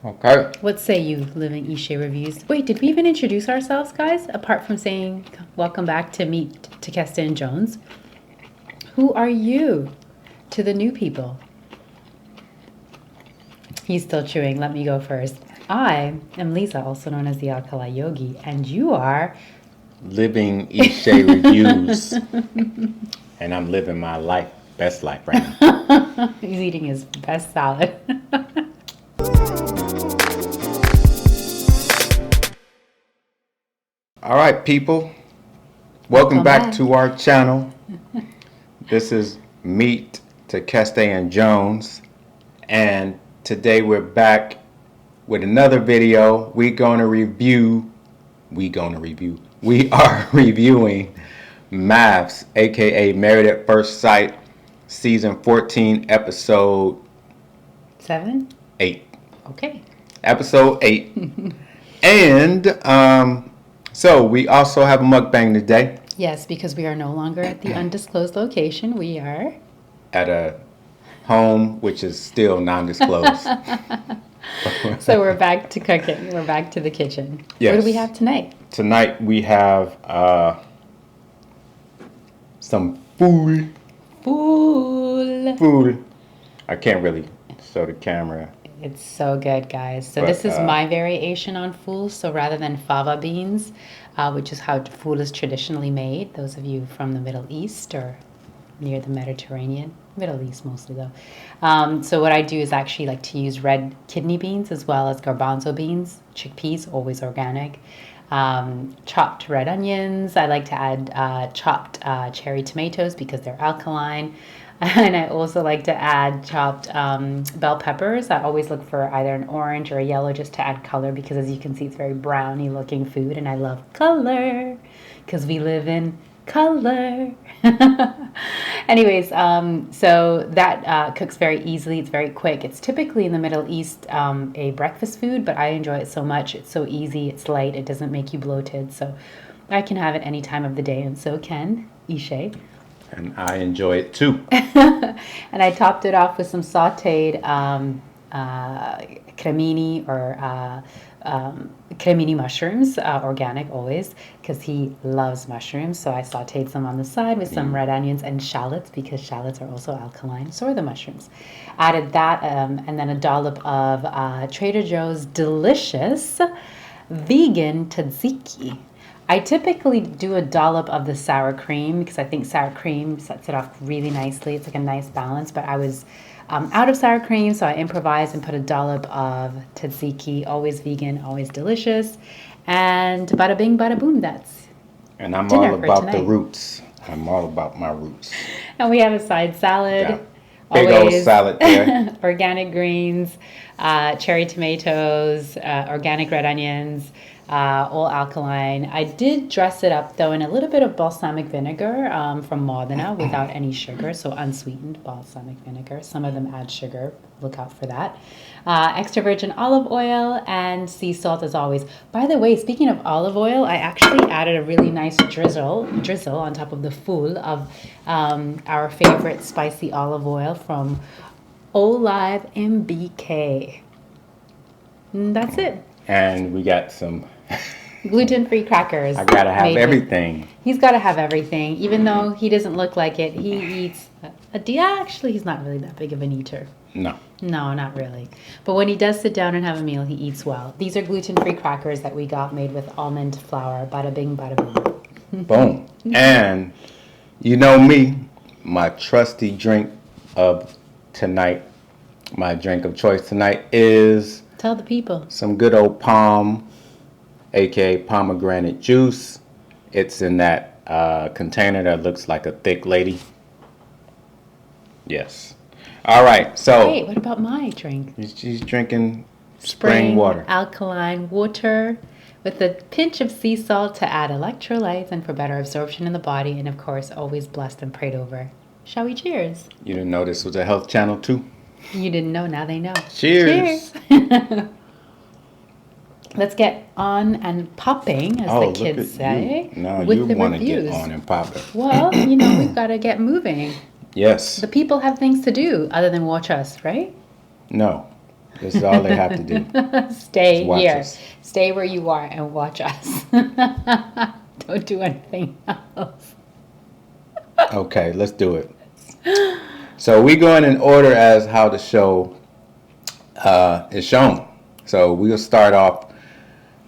Okay. What say you, Living Ishe Reviews? Wait, did we even introduce ourselves, guys? Apart from saying welcome back to meet Tekesteandjones. Who are you to the new people? He's still chewing. Let me go first. I am Lisa, also known as the Alkali Yogi, and you are Living Ishe Reviews. And I'm living my life, best life right now. He's eating his best salad. All right, people. Welcome back to our channel. This is Meet Tekesteandjones. And today we're back with another video. We are reviewing MAFS, aka Married at First Sight, season 14, episode 8. Okay. Episode 8. And so we also have a mukbang today. Yes, because we are no longer at the undisclosed location. We are at a home which is still non-disclosed. So we're back to cooking. We're back to the kitchen. Yes. What do we have tonight? Tonight we have some food. Food. I can't really show the camera. It's so good, guys. So this is my variation on fool. So rather than fava beans, which is how fool is traditionally made, those of you from the Middle East or near the Mediterranean, Middle East mostly though. So what I do is actually like to use red kidney beans as well as garbanzo beans, chickpeas, always organic. Chopped red onions. I like to add chopped cherry tomatoes because they're alkaline. And I also like to add chopped bell peppers. I always look for either an orange or a yellow just to add color because as you can see it's very browny looking food and I love color because we live in color. Anyways, so that cooks very easily. It's very quick. It's typically in the Middle East a breakfast food, but I enjoy it so much. It's so easy. It's light. It doesn't make you bloated. So I can have it any time of the day, and so can Ishe. And I enjoy it too. And I topped it off with some sauteed cremini or cremini mushrooms, organic always, because he loves mushrooms. So I sauteed some on the side with some red onions and shallots because shallots are also alkaline. So are the mushrooms. Added that and then a dollop of Trader Joe's delicious vegan tzatziki. I typically do a dollop of the sour cream because I think sour cream sets it off really nicely. It's like a nice balance, but I was out of sour cream, so I improvised and put a dollop of tzatziki, always vegan, always delicious. And bada bing, bada boom, that's And I'm all about the roots. I'm all about my roots. And we have a side salad. Yeah. Big old salad there. Organic greens, cherry tomatoes, organic red onions, all alkaline. I did dress it up though in a little bit of balsamic vinegar from Modena without any sugar, so unsweetened balsamic vinegar. Some of them add sugar. Look out for that. Extra virgin olive oil and sea salt as always. By the way, speaking of olive oil, I actually added a really nice drizzle on top of the full of our favorite spicy olive oil from Olive MBK. And that's it. And we got some gluten-free crackers. I gotta have everything. He's got to have everything, even though he doesn't look like it. He eats actually, he's not really that big of an eater. No, not really. But when he does sit down and have a meal, he eats well. These are gluten-free crackers that we got made with almond flour. Bada bing, bada boom. Boom. And you know me, my trusty drink of tonight, my drink of choice tonight is... Tell the people. Some good old palm, aka pomegranate juice. It's in that container that looks like a thick lady. Yes. All right, so... Wait, what about my drink? She's drinking spring water. Alkaline water with a pinch of sea salt to add electrolytes and for better absorption in the body. And of course, always blessed and prayed over. Shall we cheers? You didn't know this was a health channel too? You didn't know, now they know. Cheers. Let's get on and popping, as the kids say. No, with you the want to reviews. get on and popping. Well, you know, we've got to get moving. Yes. The people have things to do other than watch us, right? No. This is all they have to do. Stay Watch here. us. Stay where you are and watch us. Don't do anything else. Okay, let's do it. So we going in order as how the show is shown. So we'll start off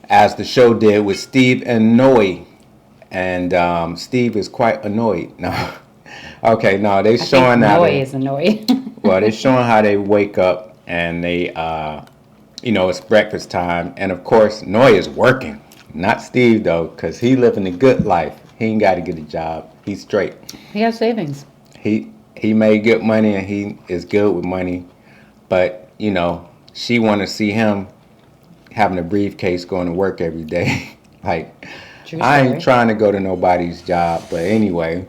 as the show did with Steve and Noe. And Steve is quite annoyed. No. Okay, no, they showing that. Noe is annoyed. Well, they're showing how they wake up and they, it's breakfast time. And of course, Noe is working. Not Steve, though, because he living a good life. He ain't got to get a job. He's straight. He has savings. He made good money and he is good with money. But, she want to see him having a briefcase going to work every day. Like, I ain't trying to go to nobody's job. But anyway,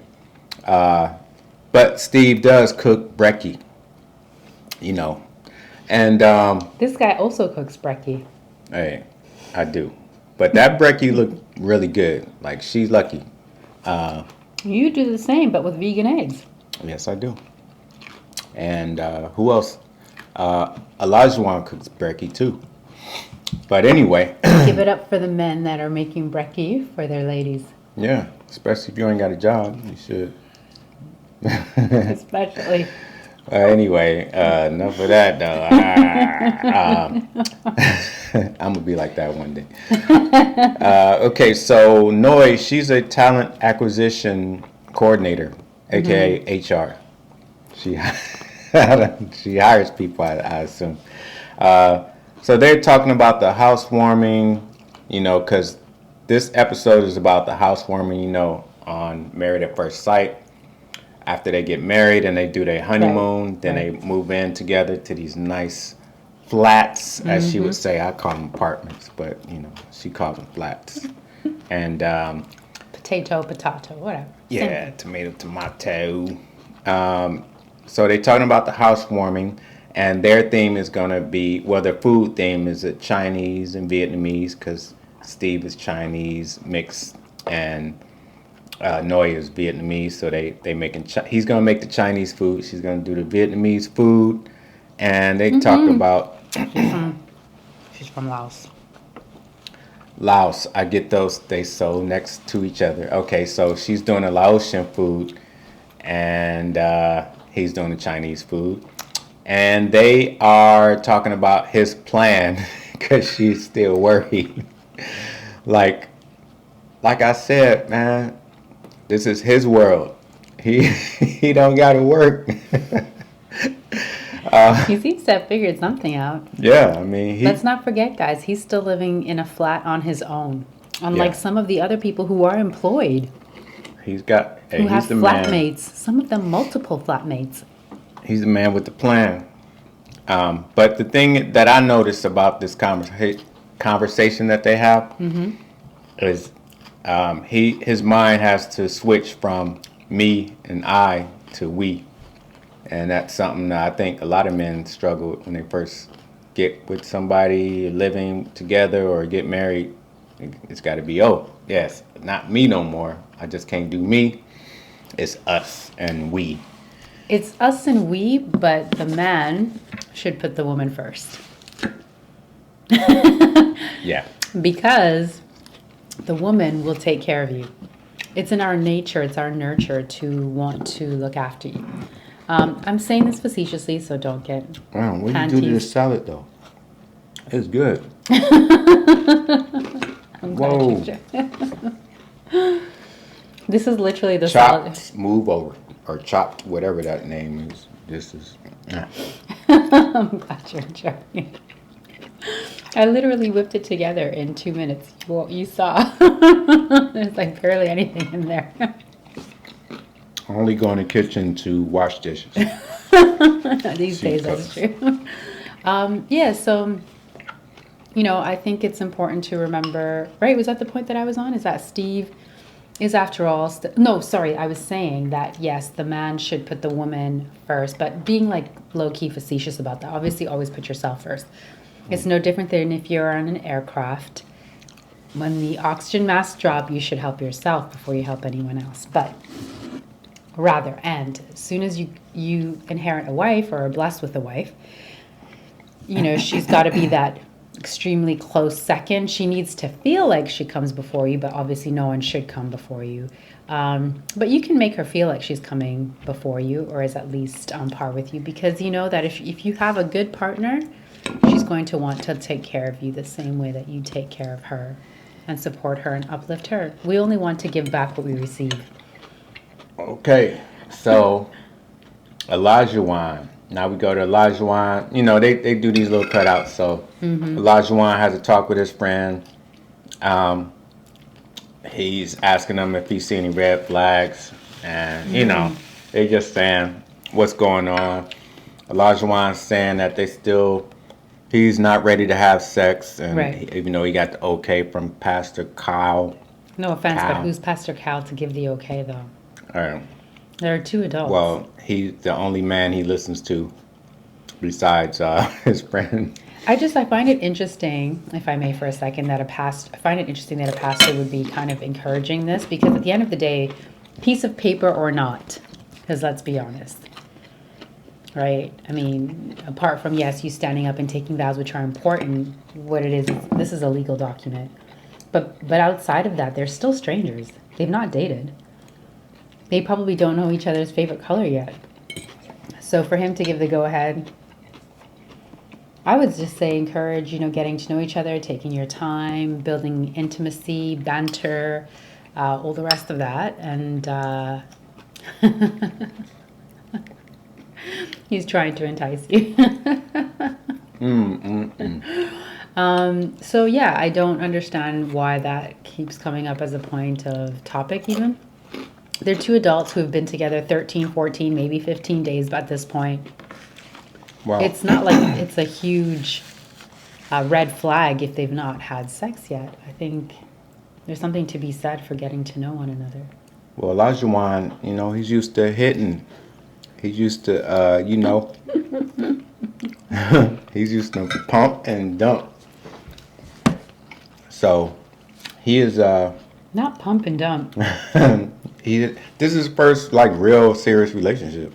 but Steve does cook brekkie, And this guy also cooks brekkie. Hey, I do. But that brekkie looked really good. Like, she's lucky. You do the same, but with vegan eggs. Yes, I do. And who else? Elijah cooks brekkie too. But anyway. Give it up for the men that are making brekkie for their ladies. Yeah, especially if you ain't got a job, you should. Especially. Anyway, enough of that though. I'm gonna be like that one day. Okay, so Noe, she's a talent acquisition coordinator, aka HR. She hires people, I assume. So they're talking about the housewarming, because this episode is about the housewarming, on Married at First Sight. After they get married and they do their honeymoon, then they move in together to these nice flats, as she would say. I call them apartments, but, she calls them flats. And potato, whatever. Yeah, tomato. So they're talking about the housewarming, and their theme is going to be, their food theme is Chinese and Vietnamese, because Steve is Chinese mixed, and Noe is Vietnamese, so they making. He's gonna make the Chinese food. She's gonna do the Vietnamese food, and they talk about. She's from Laos. Laos, I get those. They so next to each other. Okay, so she's doing a Laotian food, and he's doing the Chinese food, and they are talking about his plan because she's still worried. Like I said, man. This is his world. He don't gotta work. He seems to have figured something out. Yeah, I mean, let's not forget, guys, he's still living in a flat on his own. Unlike some of the other people who are employed. Who have flatmates. Some of them multiple flatmates. He's the man with the plan. But the thing that I noticed about this conversation that they have is his mind has to switch from me and I to we. And that's something that I think a lot of men struggle with when they first get with somebody, living together or get married. It's got to be, yes, not me no more. I just can't do me. It's us and we. It's us and we, but the man should put the woman first. Yeah. Because the woman will take care of you. It's in our nature, it's our nurture to want to look after you. I'm saying this facetiously, so don't get Wow, what did you do to this salad, though? It's good. Whoa. This is literally the chopped, salad. Move over, or chopped, whatever that name is. This is... I'm glad you're joking. I literally whipped it together in 2 minutes. Well, you saw. There's like barely anything in there. Only go in the kitchen to wash dishes. These days, that's true. So, I think it's important to remember, right? Was that the point that I was on? Is that Steve is after all... No, sorry. I was saying that, yes, the man should put the woman first, but being like low-key facetious about that. Obviously, always put yourself first. It's no different than if you're on an aircraft. When the oxygen masks drop, you should help yourself before you help anyone else. But rather, and as soon as you inherit a wife or are blessed with a wife, she's got to be that extremely close second. She needs to feel like she comes before you, but obviously no one should come before you. But you can make her feel like she's coming before you, or is at least on par with you, because you know that if you have a good partner, she's going to want to take care of you the same way that you take care of her and support her and uplift her. We only want to give back what we receive. Okay, so Elijah. Now we go to Elijah. They do these little cutouts. So Elijah has a talk with his friend. He's asking them if he see any red flags, and they just saying what's going on. Elijah's saying that he's not ready to have sex, and even though he got the okay from Pastor Kyle. No offense, but who's Pastor Kyle to give the okay though? All right. There are two adults. Well, he's the only man he listens to besides his friend. I find it interesting, if I may for a second, that a pastor would be kind of encouraging this, because at the end of the day, piece of paper or not, because let's be honest, right? I mean, apart from, yes, you standing up and taking vows, which are important, what it is this is a legal document. But outside of that, they're still strangers. They've not dated. They probably don't know each other's favorite color yet. So for him to give the go-ahead, I would just say encourage, getting to know each other, taking your time, building intimacy, banter, all the rest of that. And he's trying to entice you. So yeah, I don't understand why that keeps coming up as a point of topic even. They're two adults who have been together 13, 14, maybe 15 days at this point. Wow. It's not like it's a huge red flag if they've not had sex yet. I think there's something to be said for getting to know one another. Well, Elijah, he's used to hitting. He's used to, he's used to pump and dump. So he is... Not pump and dump. This is his first, real serious relationship.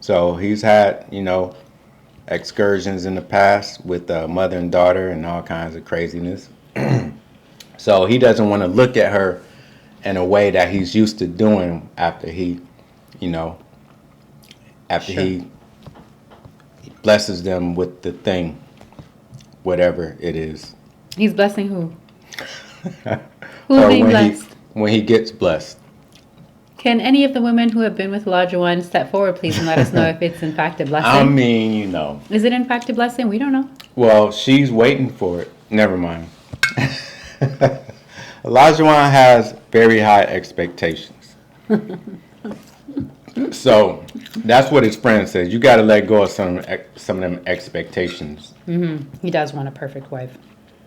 So he's had, excursions in the past with mother and daughter and all kinds of craziness. So he doesn't want to look at her in a way that he's used to doing after he blesses them with the thing, whatever it is. He's blessing who? Who's being blessed? When he gets blessed. Can any of the women who have been with Elijah step forward, please, and let us know if it's in fact a blessing? I mean, Is it in fact a blessing? We don't know. Well, she's waiting for it. Never mind. Elijah has very high expectations. So that's what his friend says. You got to let go of some of them expectations. Mm-hmm. He does want a perfect wife.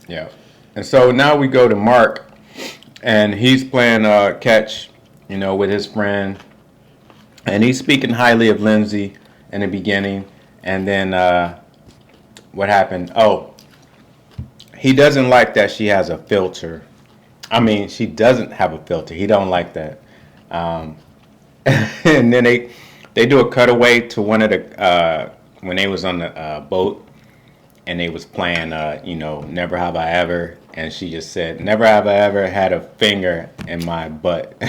Yeah. And so now we go to Mark, and he's playing catch, with his friend, and he's speaking highly of Lindsay in the beginning, and then what happened? Oh, he doesn't like that she has a filter. I mean, she doesn't have a filter. He don't like that. And then they do a cutaway to one of the when they was on the boat, and they was playing Never Have I Ever, and she just said, never have I ever had a finger in my butt.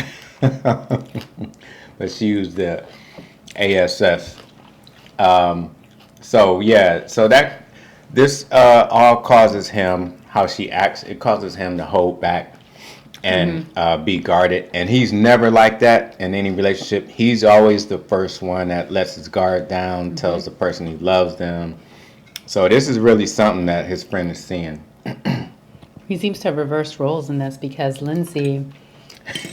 But she used the ASS. So that this all causes him, how she acts, it causes him to hold back and be guarded. And he's never like that in any relationship. He's always the first one that lets his guard down, tells the person he loves them. So this is really something that his friend is seeing. He seems to have reversed roles in this, because Lindsay,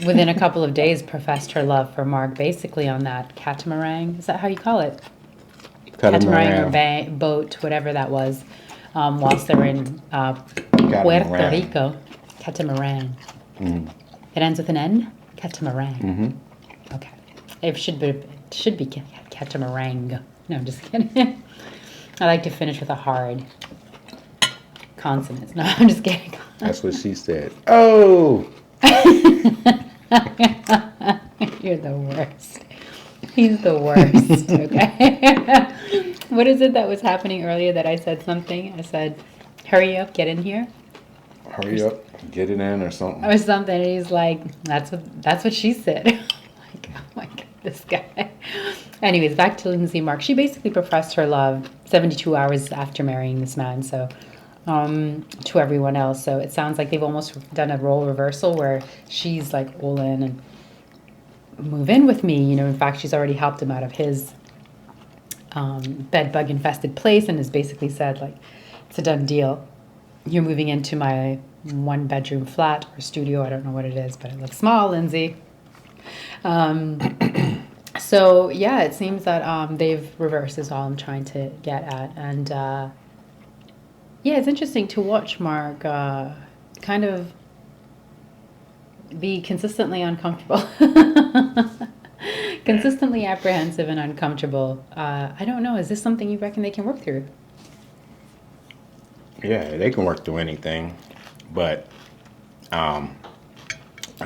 within a couple of days, professed her love for Mark, basically on that catamaran. Is that how you call it? Catamaran or boat, whatever that was, whilst they were in Puerto Rico. Catamaran. Mm. It ends with an N? Catamaran. Mm-hmm. Okay. It should be catamarang. No, I'm just kidding. I like to finish with a hard consonant. No, I'm just kidding. That's what she said. Oh! You're the worst. He's the worst, okay? What is it that was happening earlier that I said something? I said, hurry up, get in here. Hurry up, get it in or something. Or something. And he's like, that's what she said. Like, oh my God, this guy. Anyways, back to Lindsay Mark. She basically professed her love 72 hours after marrying this man. So to everyone else. So it sounds like they've almost done a role reversal where she's like all in and move in with me. In fact, she's already helped him out of his bed bug infested place and has basically said, like, it's a done deal. You're moving into my 1-bedroom flat or studio. I don't know what it is, but it looks small, Lindsay. So yeah, it seems that they've reversed is all I'm trying to get at. And yeah, it's interesting to watch Mark kind of be consistently uncomfortable. Consistently apprehensive and uncomfortable. I don't know. Is this something you reckon they can work through? Yeah, they can work through anything. But, I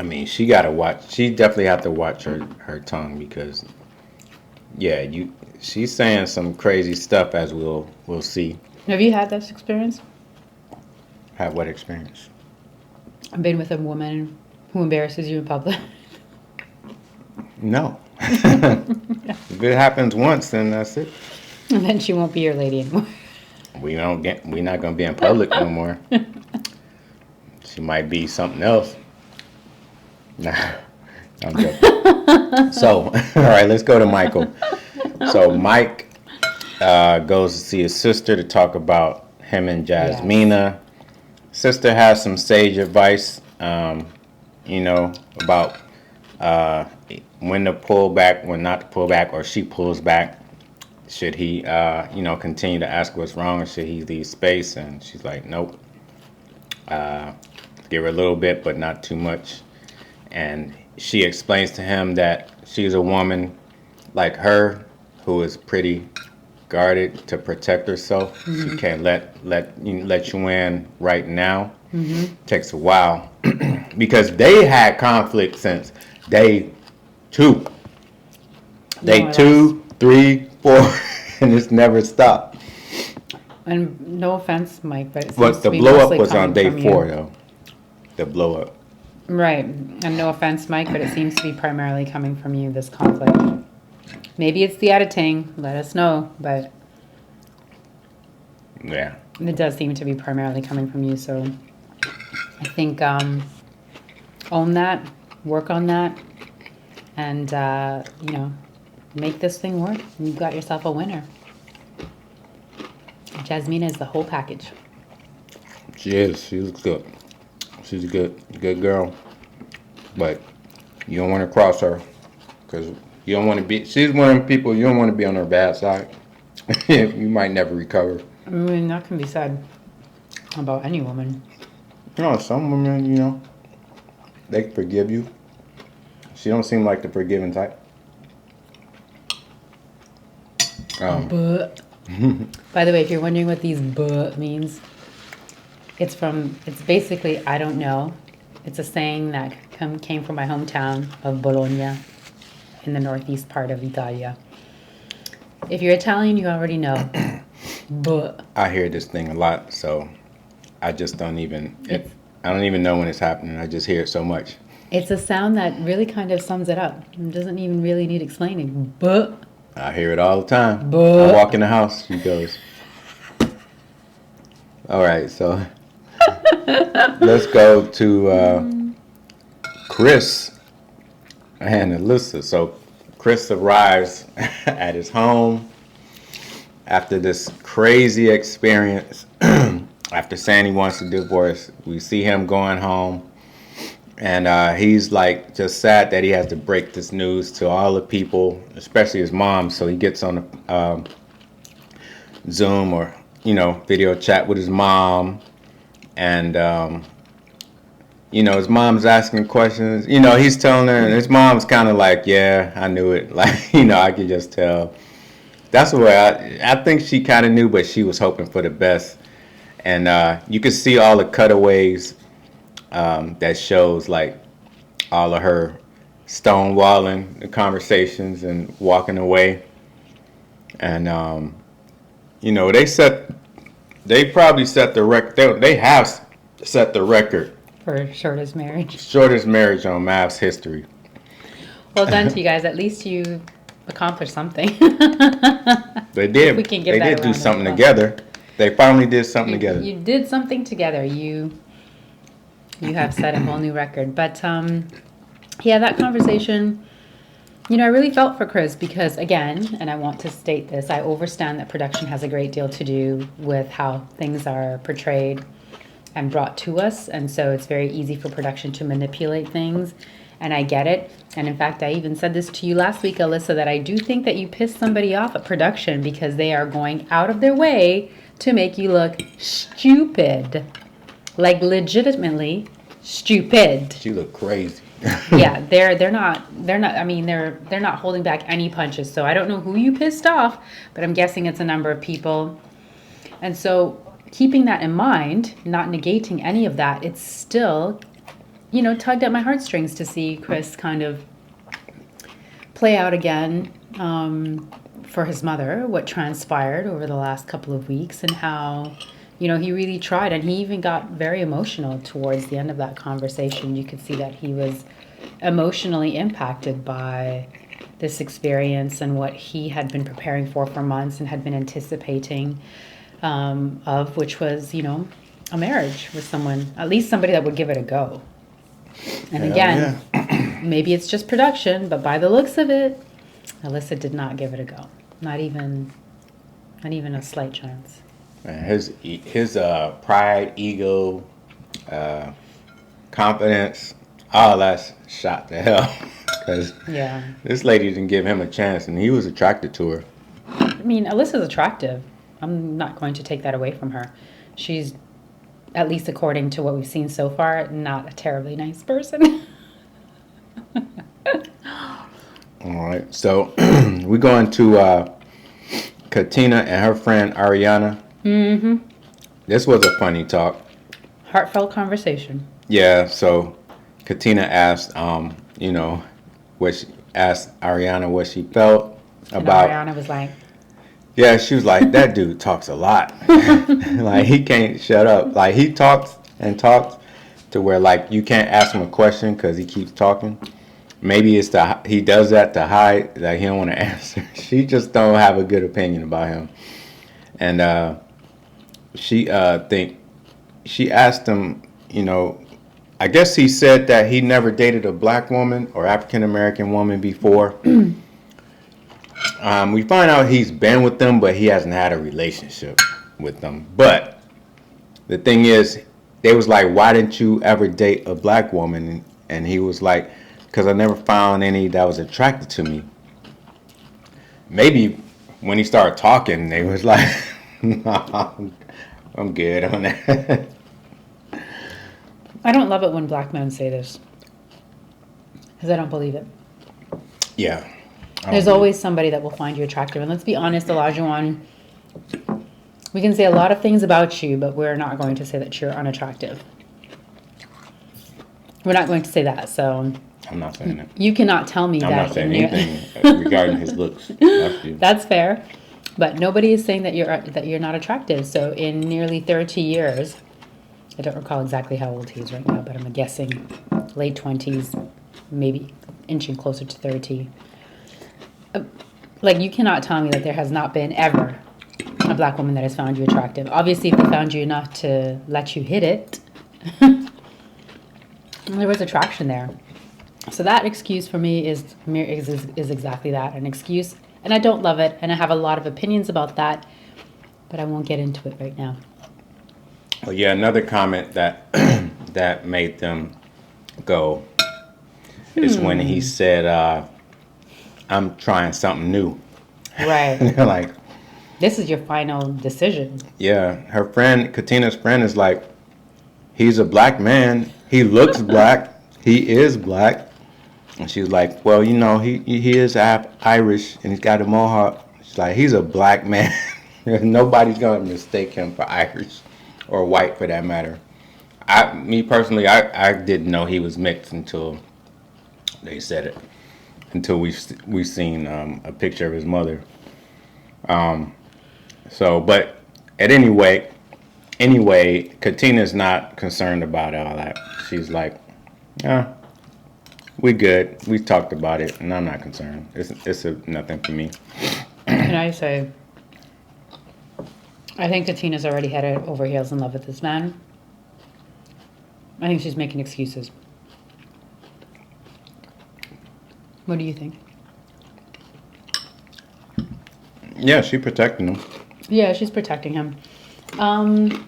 mean, she definitely have to watch her tongue because, yeah, she's saying some crazy stuff as we'll see. Have you had this experience? Have what experience? I've been with a woman who embarrasses you in public. No. If it happens once, then that's it. And then she won't be your lady anymore. We're not gonna be in public no more. She might be something else. Nah, I'm joking. So, all right, let's go to Michael. So Mike goes to see his sister to talk about him and Jasmina. Yes. Sister has some sage advice, about when to pull back, when not to pull back, or she pulls back. Should he, continue to ask what's wrong, or should he leave space? And she's like, nope. Give her a little bit, but not too much. And she explains to him that she's a woman like her who is pretty guarded to protect herself. Mm-hmm. She can't let you in right now. Mm-hmm. Takes a while because they had conflict since day 2. Day 2, 3, 4, and it's never stopped. And no offense, Mike, but the blow up was on day 4, though. The blow up. Right, and no offense, Mike, but it seems to be primarily coming from you, this conflict. Maybe it's the editing, let us know, but yeah, it does seem to be primarily coming from you, so I think own that, work on that, and, make this thing work. You've got yourself a winner. Jasmina is the whole package. She is. She's good. She's a good girl. But you don't want to cross her because you don't want to be. She's one of the people you don't want to be on her bad side. You might never recover. I mean, that can be said about any woman. Some women, they can forgive you. She don't seem like the forgiving type. But by the way, if you're wondering what these "but" means, it's basically, I don't know. It's a saying that came from my hometown of Bologna in the northeast part of Italia. If you're Italian, you already know. But I hear this thing a lot, so I just don't even know when it's happening. I just hear it so much. It's a sound that really kind of sums it up. It doesn't even really need explaining. But I hear it all the time. But I walk in the house, she goes. All right, so let's go to Chris and Alyssa. So Chris arrives at his home after this crazy experience. After saying he wants a divorce, we see him going home. And he's like just sad that he has to break this news to all the people, especially his mom. So he gets on a Zoom or, video chat with his mom. And, his mom's asking questions. He's telling her, and his mom's kind of like, yeah, I knew it. Like, I could just tell. That's the way I think she kind of knew, but she was hoping for the best. And you could see all the cutaways. That shows like all of her stonewalling the conversations and walking away. And you know, they probably set the record. They have set the record For shortest marriage. shortest marriage on MAFS history. Well done to you guys. At least you accomplished something. They did. We can give They that did do around as something well. together. They finally did something together. You did something together. You have set a whole new record. But yeah, that conversation, you know, I really felt for Chris because, again, and I want to state this, I understand that production has a great deal to do with how things are portrayed and brought to us. And so it's very easy for production to manipulate things. And I get it. And in fact, I even said this to you last week, Alyssa, that I do think that you pissed somebody off at production because they are going out of their way to make you look stupid. Like legitimately stupid. She looked crazy. Yeah, they're not I mean they're not holding back any punches. So I don't know who you pissed off, but I'm guessing it's a number of people. And so keeping that in mind, not negating any of that, it's still, you know, tugged at my heartstrings to see Chris kind of play out again for his mother, what transpired over the last couple of weeks and how, you know, he really tried. And he even got very emotional towards the end of that conversation. You could see that he was emotionally impacted by this experience and what he had been preparing for months and had been anticipating of, which was, you know, a marriage with someone, at least somebody that would give it a go. And again, maybe it's just production, but by the looks of it, Alyssa did not give it a go. Not even a slight chance. Man, his pride, ego, confidence, all that's shot to hell. Because this lady didn't give him a chance, and he was attracted to her. I mean, Alyssa's attractive. I'm not going to take that away from her. She's, at least according to what we've seen so far, not a terribly nice person. All right, so we're going to Katina and her friend Ariana. Mm-hmm. This was a funny talk. Heartfelt conversation. Yeah, so Katina asked, you know, asked Ariana what she felt about. And Ariana was like, yeah, she was like, that dude talks a lot. Like, he can't shut up. Like, he talks and talks to where, like, you can't ask him a question because he keeps talking. Maybe it's he does that to hide that he don't want to answer. She just don't have a good opinion about him. And she asked him, you know, I guess he said that he never dated a black woman or African American woman before. We find out he's been with them, but he hasn't had a relationship with them. But the thing is, they was like, why didn't you ever date a black woman? And he was like, because I never found any that was attracted to me. Maybe when he started talking, they was like, no, I'm good on that. I don't love it when black men say this, because I don't believe it. Yeah. There's always somebody that will find you attractive. And let's be honest, Olajuwon, we can say a lot of things about you, but we're not going to say that you're unattractive. We're not going to say that, so... I'm not saying that. You cannot tell me that... I'm not saying anything regarding his looks. That's fair. But nobody is saying that you're not attractive. So in nearly 30 years, I don't recall exactly how old he is right now, but I'm guessing late 20s, maybe inching closer to 30. Like, you cannot tell me that there has not been ever a black woman that has found you attractive. Obviously, if they found you enough to let you hit it, there was attraction there. So that excuse for me is exactly that, an excuse. And I don't love it, and I have a lot of opinions about that, but I won't get into it right now. Well, yeah, another comment that that made them go is when he said, I'm trying something new. Right. They're like, this is your final decision. Yeah, her friend, Katina's friend, is like, he's a black man. He looks black. He is black. And she was like, well, you know, he is Irish and he's got a mohawk. She's like, he's a black man. Nobody's going to mistake him for Irish or white for that matter. Me personally, I didn't know he was mixed until they said it. Until we've seen a picture of his mother. So, but at anyway, Katina's not concerned about all that. She's like, yeah, we good. We talked about it, and I'm not concerned. It's nothing for me. Can I say, I think Katina's already head over heels in love with this man. I think she's making excuses. What do you think? Yeah, she's protecting him. Yeah, she's protecting him. I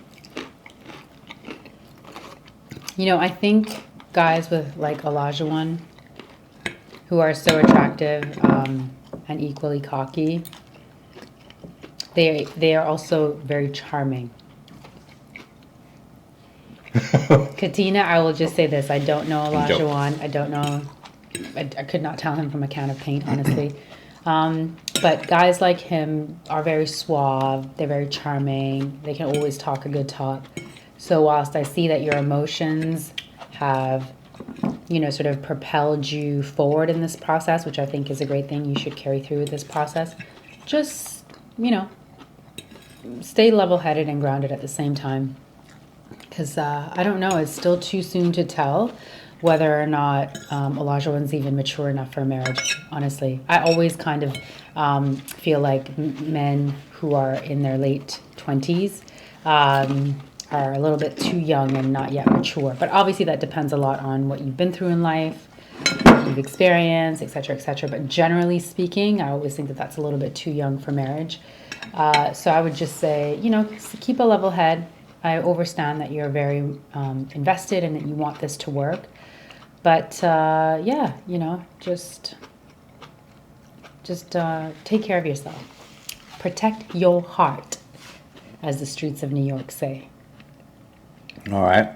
think guys with like Olajuwon, who are so attractive and equally cocky, they are also very charming. Katina, I will just say this. I don't know Olajuwon. I don't know. I could not tell him from a can of paint, honestly. But guys like him are very suave. They're very charming. They can always talk a good talk. So whilst I see that your emotions have, sort of propelled you forward in this process, which I think is a great thing, you should carry through with this process. Just, stay level-headed and grounded at the same time. Because I don't know, it's still too soon to tell whether or not Olajuwon's even mature enough for a marriage, honestly. I always kind of feel like men who are in their late 20s are a little bit too young and not yet mature. But obviously that depends a lot on what you've been through in life, what you've experienced, et cetera, et cetera. But generally speaking, I always think that that's a little bit too young for marriage. So I would just say, keep a level head. I understand that you're very invested and that you want this to work. But just take care of yourself. Protect your heart, as the streets of New York say. All right.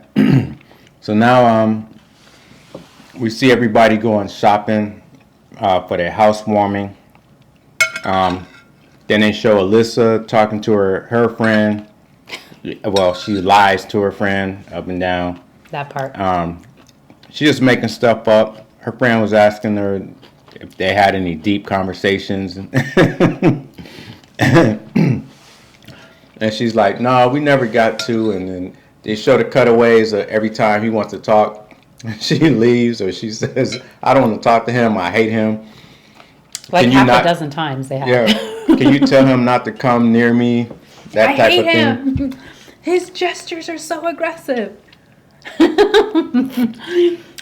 So now we see everybody going shopping for their housewarming. Then they show Alyssa talking to her friend. Well, she lies to her friend up and down. That part. She's just making stuff up. Her friend was asking her if they had any deep conversations. And she's like, no, we never got to. And then they show the cutaways of every time he wants to talk. She leaves, or she says, I don't want to talk to him. I hate him. Like half a dozen times they have. Yeah. Can you tell him not to come near me? That type of thing. I hate him. His gestures are so aggressive.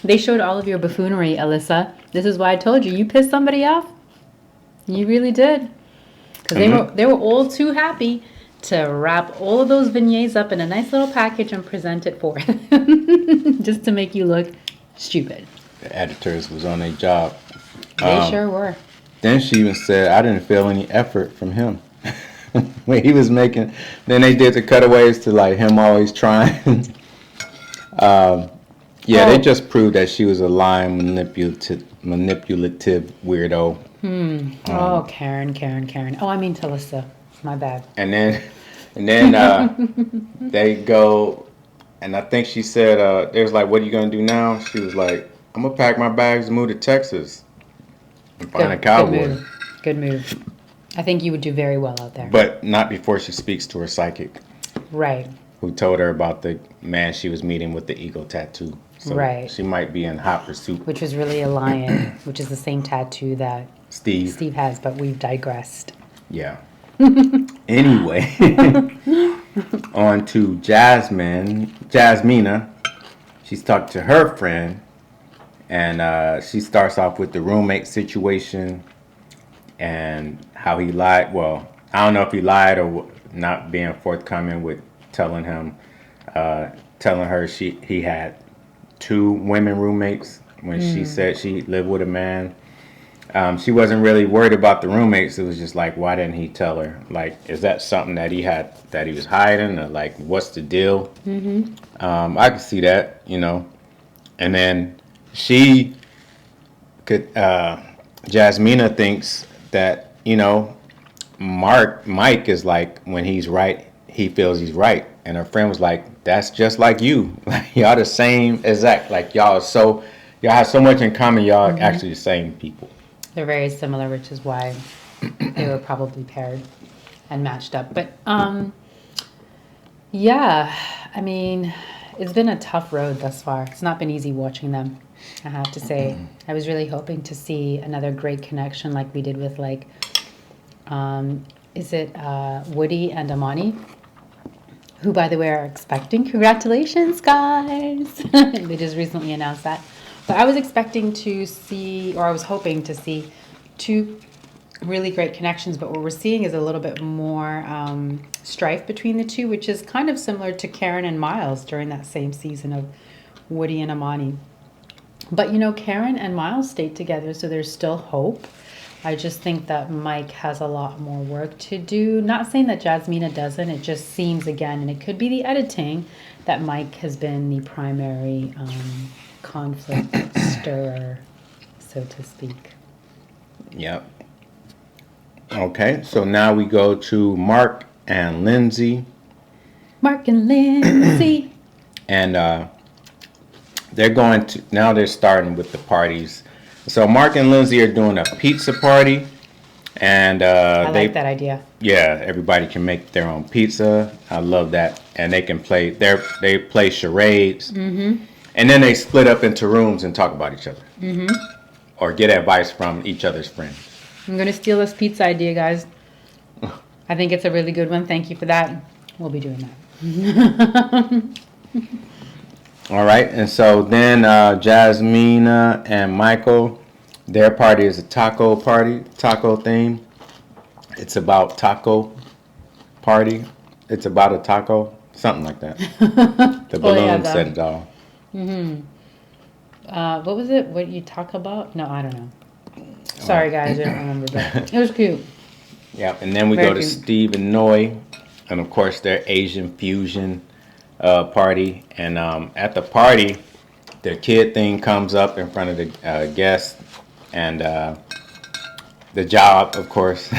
They showed all of your buffoonery, Alyssa. This is why I told you. You pissed somebody off. You really did. Because they were all too happy to wrap all of those beignets up in a nice little package and present it forth. Just to make you look stupid. The editors was on their job. They sure were. Then she even said, I didn't feel any effort from him. When he was making, then they did the cutaways to like him always trying. They just proved that she was a lying, manipulative weirdo. Karen. Oh, I mean Alyssa. My bad. And then they go, and I think she said, they was like, what are you going to do now? She was like, I'm going to pack my bags and move to Texas and find a cowboy. Good move. I think you would do very well out there. But not before she speaks to her psychic. Right. Who told her about the man she was meeting with the eagle tattoo. So right. She might be in hot pursuit. Which was really a lion, which is the same tattoo that Steve has, but we've digressed. Yeah. Anyway, on to Jasmina. She's talked to her friend, and she starts off with the roommate situation and how he lied. Well, I don't know if he lied or not being forthcoming with telling her he had 2 women roommates when she said she lived with a man. She wasn't really worried about the roommates. It was just like, why didn't he tell her? Like, is that something that he was hiding, or like, what's the deal? I could see that, And then Jasmina thinks that, Mike is like, when he's right, he feels he's right. And her friend was like, that's just like you. Like, y'all the same exact. Like, y'all have so much in common. Y'all actually the same people. They're very similar, which is why they were probably paired. and matched up. But yeah, I mean, it's been a tough road thus far. It's not been easy watching them, I have to say. I was really hoping to see another great connection like we did with like, is it Woody and Amani? Who, by the way, are expecting. Congratulations, guys! They just recently announced that. But I was expecting to see, or I was hoping to see, two really great connections. But what we're seeing is a little bit more strife between the two, which is kind of similar to Karen and Miles during that same season of Woody and Amani. But, you know, Karen and Miles stayed together, so there's still hope. I just think that Mike has a lot more work to do. Not saying that Jasmina doesn't. It just seems, again, and it could be the editing, that Mike has been the primary conflict stirrer, so to speak. Yep. Okay, so now we go to Mark and Lindsay. Mark and Lindsay. And they're starting with the parties. So Mark and Lindsay are doing a pizza party, and I like that idea. Yeah, everybody can make their own pizza. I love that, and they can play. They play charades, and then they split up into rooms and talk about each other, or get advice from each other's friends. I'm gonna steal this pizza idea, guys. I think it's a really good one. Thank you for that. We'll be doing that. All right, and so then Jasmina and Michael, their party is a taco party, taco theme. It's about taco party. It's about a taco, something like that. The balloon said it all. What was it? What you talk about? No, I don't know. Sorry, guys, I don't remember that. It was cute. Yeah, and then we go to Steve and Noi, and of course their Asian fusion party. And at the party, the kid thing comes up in front of the guests, and the job, of course,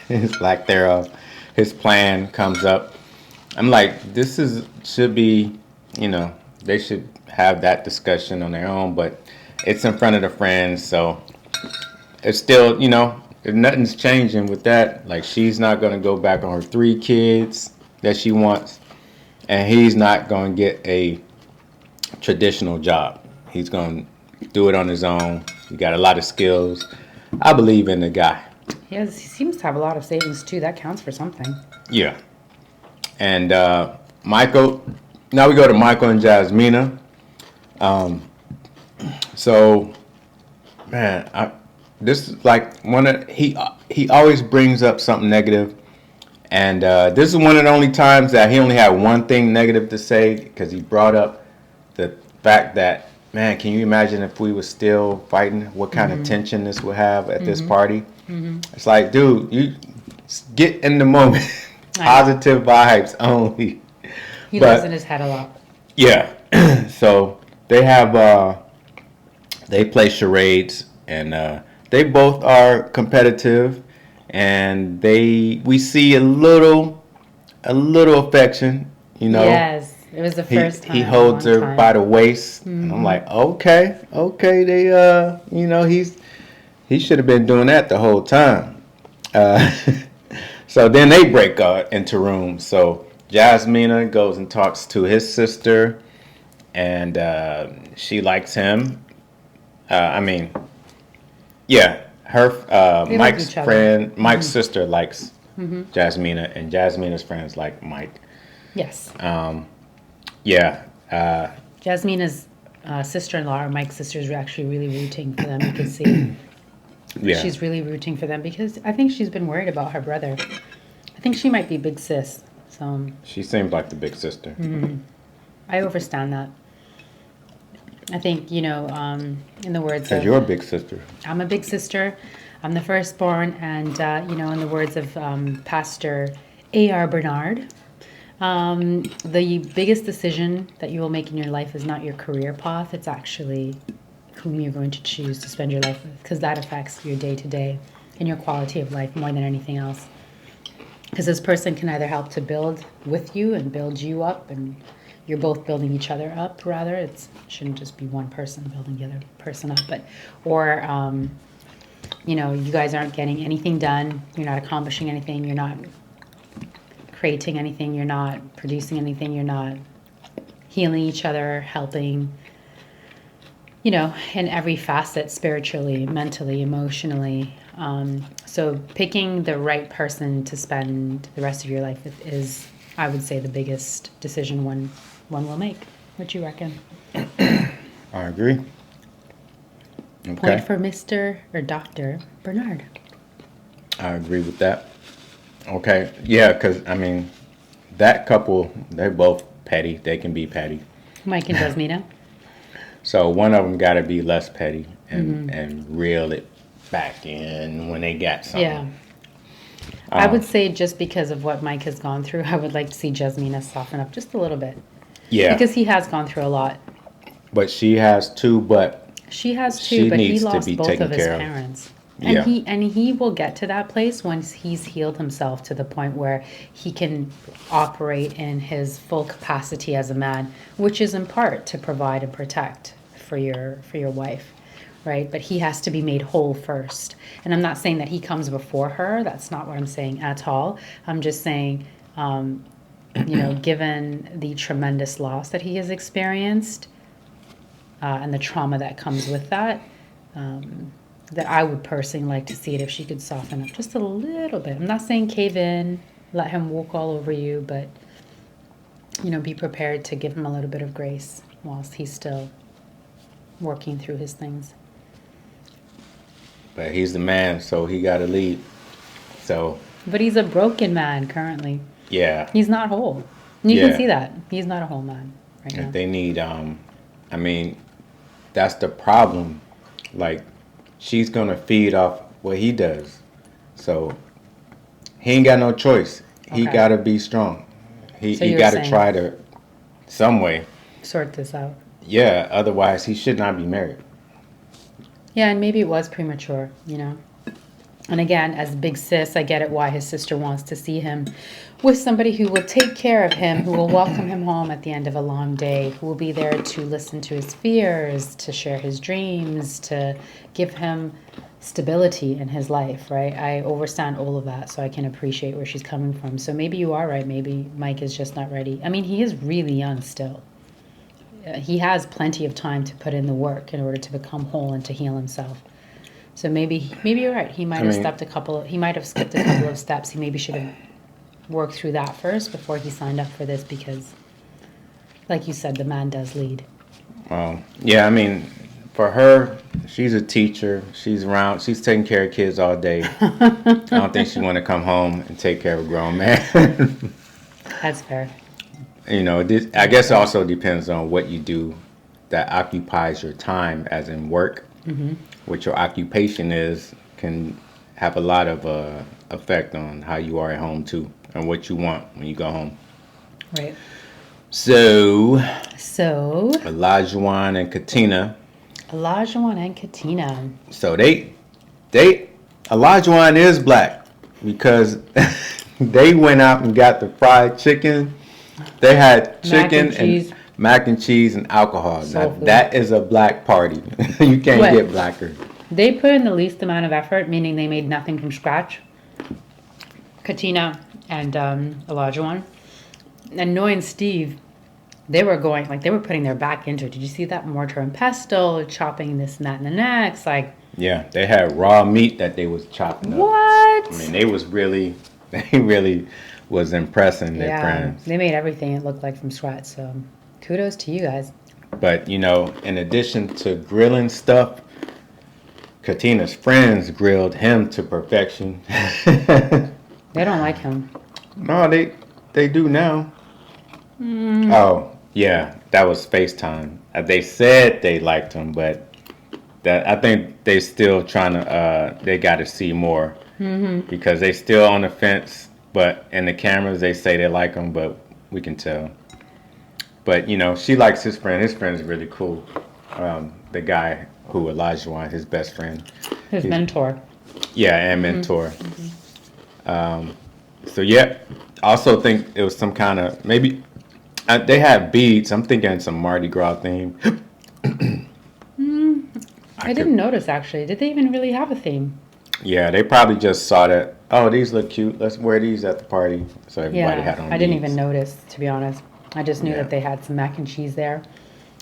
is lack thereof. His plan comes up. I'm like, should be, you know, they should have that discussion on their own, but it's in front of the friends, so it's still, you know, nothing's changing with that. Like, she's not going to go back on her 3 kids that she wants, and he's not going to get a traditional job. He's going to do it on his own. He got a lot of skills. I believe in the guy. He seems to have a lot of savings too. That counts for something. Yeah. And Michael, now we go to Michael and Jasmina. So, man, this is like he always brings up something negative. And this is one of the only times that he only had one thing negative to say, because he brought up the fact that, man, can you imagine if we were still fighting, what kind of tension this would have at this party? It's like, dude, you get in the moment. Positive vibes only. He lives in his head a lot. Yeah. So they have, they play charades, and they both are competitive, and we see a little affection, you know. Yes. It was the first time. He holds her by the waist, and I'm like, okay, they, you know, he should have been doing that the whole time. So then they break into rooms. So Jasmina goes and talks to his sister, and she likes him. Her Mike's friend, Mike's sister likes Jasmina, and Jasmina's friends like Mike. Yes. Jasmina's sister-in-law, or Mike's sister, is actually really rooting for them. You can see. Yeah. She's really rooting for them because I think she's been worried about her brother. I think she might be big sis. So she seems like the big sister. I understand that. I think, you know, in the words of... Because you're a big sister. I'm a big sister. I'm the firstborn. And, you know, in the words of Pastor A.R. Bernard, the biggest decision that you will make in your life is not your career path. It's actually whom you're going to choose to spend your life with, because that affects your day-to-day and your quality of life more than anything else. Because this person can either help to build with you and build you up, and you're both building each other up, rather. It shouldn't just be one person building the other person up. Or you know, you guys aren't getting anything done. You're not accomplishing anything. You're not creating anything, you're not producing anything, you're not healing each other, helping, you know, in every facet, spiritually, mentally, emotionally. So picking the right person to spend the rest of your life with is, I would say, the biggest decision one will make. What you reckon? I agree. Okay. Point for Mr. or Dr. Bernard. I agree with that. Okay. Yeah, because, I mean, that couple, they're both petty. They can be petty. Mike and Jasmina. So one of them got to be less petty and reel it back in when they got something. Yeah. I would say just because of what Mike has gone through, I would like to see Jasmina soften up just a little bit. Yeah. Because he has gone through a lot. But she has too, but she has too, but he lost both of his care parents. Yeah. And he will get to that place once he's healed himself to the point where he can operate in his full capacity as a man, which is in part to provide and protect for your wife, right? But he has to be made whole first. And I'm not saying that he comes before her. That's not what I'm saying at all. I'm just saying, you know, given the tremendous loss that he has experienced and the trauma that comes with that, that I would personally like to see it if she could soften up just a little bit. I'm not saying cave in, let him walk all over you, but, you know, be prepared to give him a little bit of grace whilst he's still working through his things. But he's the man, so he got to lead. So. But he's a broken man currently. Yeah. He's not whole. You can see that. He's not a whole man right now. They need, I mean, that's the problem. Like, she's going to feed off what he does. So, he ain't got no choice. Okay. He got to be strong. He got to try to, some way. Sort this out. Yeah, otherwise he should not be married. Yeah, and maybe it was premature, you know. And again, as big sis, I get it why his sister wants to see him with somebody who will take care of him, who will welcome him home at the end of a long day, who will be there to listen to his fears, to share his dreams, to give him stability in his life, right? I understand all of that, so I can appreciate where she's coming from. So maybe you are right. Maybe Mike is just not ready. I mean, he is really young still. He has plenty of time to put in the work in order to become whole and to heal himself. So maybe you're right. He might have skipped a couple of steps. He maybe should have worked through that first before he signed up for this because, like you said, the man does lead. Yeah, I mean, for her, she's a teacher. She's around. She's taking care of kids all day. I don't think she want to come home and take care of a grown man. That's fair. You know, I guess it also depends on what you do that occupies your time, as in work. Mm-hmm. What your occupation is can have a lot of effect on how you are at home too, and what you want when you go home. Right. So Olajuwon and Katina. So Olajuwon is black because they went out and got the fried chicken. They had chicken and mac and cheese and alcohol. Now, that is a black party. You can't get blacker. They put in the least amount of effort, meaning they made nothing from scratch. Katina and Olajuwon. And knowing Steve, they were putting their back into it. Did you see that? Mortar and pestle, chopping this and that and the next. Yeah, they had raw meat that they was chopping up. What? I mean, they really was impressing their friends. They made everything it looked like from scratch, so kudos to you guys. But, you know, in addition to grilling stuff, Katina's friends grilled him to perfection. They don't like him. No, they do now. Oh, yeah, that was FaceTime. They said they liked him, but I think they still trying to, they got to see more. Mm-hmm. Because they still on the fence, but in the cameras they say they like him, but we can tell. But, you know, she likes his friend. His friend is really cool. The guy who Olajuwon, his best friend. His mentor. Yeah, and mentor. Mm-hmm. So, yeah, I also think it was some kind of, maybe, they had beads. I'm thinking some Mardi Gras theme. I didn't notice, actually. Did they even really have a theme? Yeah, they probably just saw that oh, these look cute. Let's wear these at the party. So everybody had on I didn't these. even notice, to be honest. I just knew Yeah. that they had some mac and cheese there,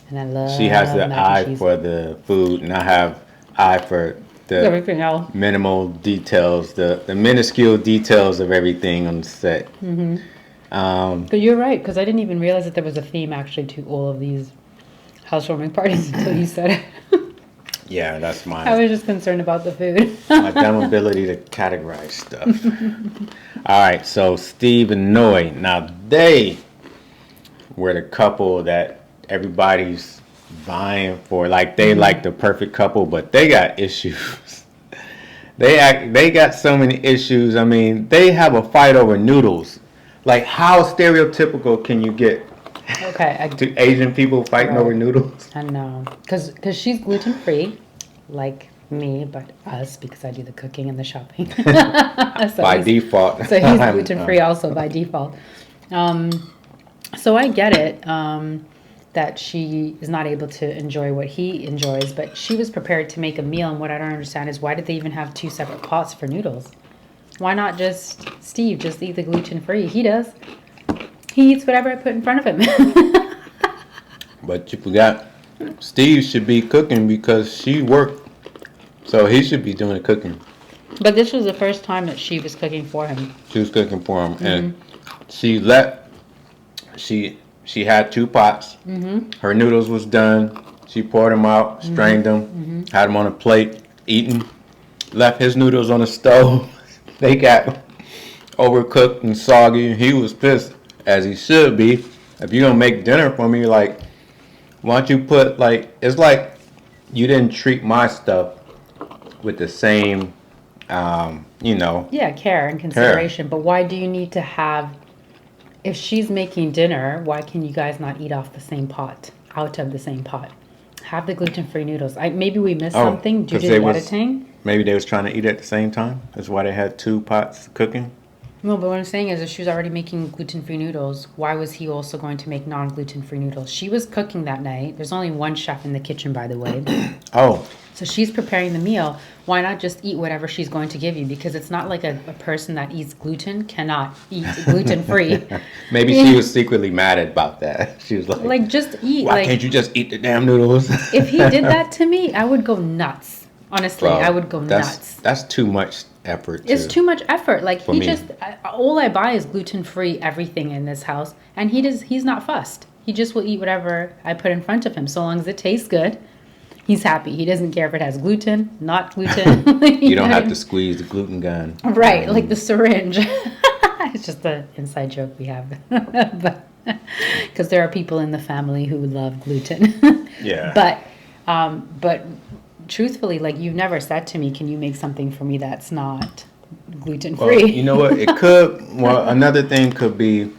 and I love. She has the mac and eye cheese. for the food, and I have eye for the Everything else. minimal details, the minuscule details of everything on the set. But you're right, because I didn't even realize that there was a theme actually to all of these housewarming parties until you said it. Yeah, that's I my was just concerned about the food. my dumb ability to categorize stuff. All right, so Steve and Noy. Now they were the couple that everybody's vying for. Like they like the perfect couple, but they got issues. They got so many issues. I mean, they have a fight over noodles. Like, how stereotypical can you get? Okay. To Asian people fighting over noodles? I know. Because she's gluten-free, like me, but us, because I do the cooking and the shopping. By default. So he's gluten-free also by default. So I get it that she is not able to enjoy what he enjoys, but she was prepared to make a meal, and what I don't understand is why did they even have 2 separate pots for noodles? Why not just Steve just eat the gluten-free? He does. He eats whatever I put in front of him. But you forgot, Steve should be cooking because she worked, so he should be doing the cooking. But this was the first time that she was cooking for him. She was cooking for him, and she had 2 pots. Her noodles was done. She poured them out, strained them, had them on a plate, eaten. Left his noodles on the stove. They got overcooked and soggy. He was pissed, as he should be. If you're gonna make dinner for me, like, why don't you put, like, it's like you didn't treat my stuff with the same, Yeah, care and consideration. But why do you need to have, if she's making dinner, why can you guys not eat off the same pot, out of the same pot? Have the gluten-free noodles. Maybe we missed something due to the editing. Maybe they was trying to eat at the same time. That's why they had 2 pots cooking. No, but what I'm saying is if she was already making gluten-free noodles, why was he also going to make non-gluten-free noodles? She was cooking that night. There's only one chef in the kitchen, by the way. Oh. So she's preparing the meal. Why not just eat whatever she's going to give you? Because it's not like a person that eats gluten cannot eat gluten-free. Maybe she was secretly mad about that. She was like just eat. Why can't you just eat the damn noodles? If he did that to me, I would go nuts. Honestly, I would go nuts. That's too much effort. It's too much effort. Like all I buy is gluten-free everything in this house, and he's not fussed. He just will eat whatever I put in front of him, so long as it tastes good. He's happy. He doesn't care if it has gluten, not gluten. You don't have to squeeze the gluten gun. Right, like the syringe. It's just an inside joke we have, because there are people in the family who love gluten. Yeah. But truthfully, like, you've never said to me, can you make something for me that's not gluten-free? Well, you know what? It could. Well, another thing could be